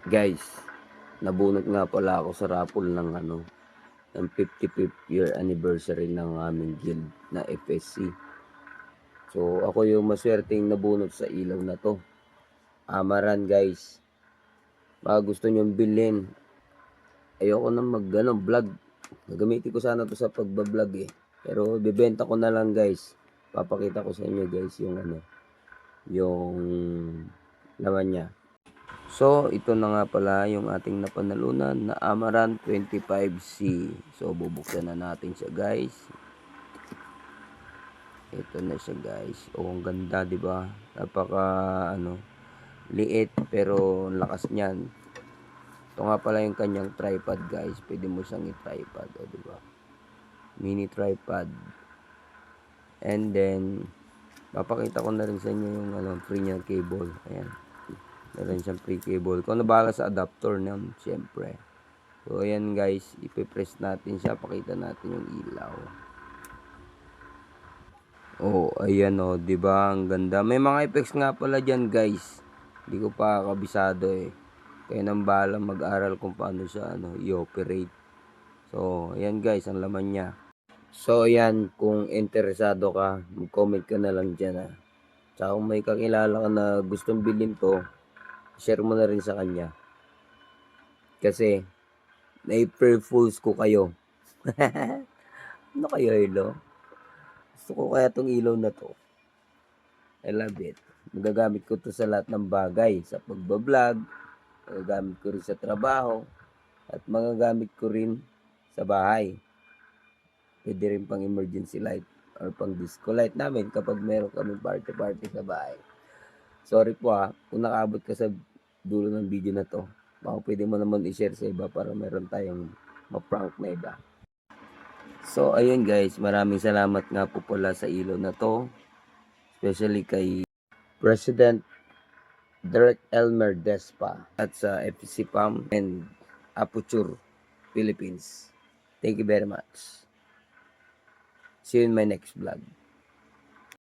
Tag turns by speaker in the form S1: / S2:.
S1: Guys, nabunot nga pala ako sa raffle ng ng 55th year anniversary ng aming guild na FSC. So, ako yung maswerteng nabunot sa ilaw na to. Amaran guys. Baka gusto nyong bilhin. Ayoko na vlog. Gagamitin ko sana to sa pagbablog eh. Pero bibenta ko na lang guys. Papakita ko sa inyo guys yung yung laman niya. So, ito na nga pala yung ating napanalunan na Amaran 25C. So, bubuksan na natin siya, guys. Ito na siya, guys. Oh, ang ganda, 'di ba? Napaka liit pero lakas niyan. Ito nga pala yung kanyang tripod, guys. Pwede mo siyang i-tripod, 'di ba? Mini tripod. And then papakita ko na rin sa inyo yung free niya cable. Ayan. Meron siyang free cable. Kung nabala sa adapter niyan, syempre. So, ayan guys, ipipress natin siya. Pakita natin yung ilaw. Oh, ayan oh, 'di ba? Ang ganda. May mga effects nga pala diyan, guys. Hindi ko pa kabisado eh. Kaya nang bahala mag-aral kung paano siya i-operate. So, ayan guys, ang laman niya. So, ayan, kung interesado ka, mag-comment ka na lang diyan ah. Tsaka kung may kakilala ka na gustong bilhin to, share mo na rin sa kanya. Kasi, na-April Fools ko kayo. Ano kayo, hello? Gusto ko kaya tong ilaw na to. I love it. Magagamit ko to sa lahat ng bagay. Sa pagbablog, magagamit ko rin sa trabaho, at magagamit ko rin sa bahay. Pwede rin pang emergency light or pang disco light namin kapag meron kami party sa bahay. Sorry po kung nakaabot ka sa dulo ng video na to. Baka pwede mo naman i-share sa iba para meron tayong ma-prank na iba. So, ayun guys, maraming salamat nga po pala sa ilaw na to. Especially kay President Derek Elmer Despa at sa FCC PAM and Aputure Philippines. Thank you very much. See you in my next vlog.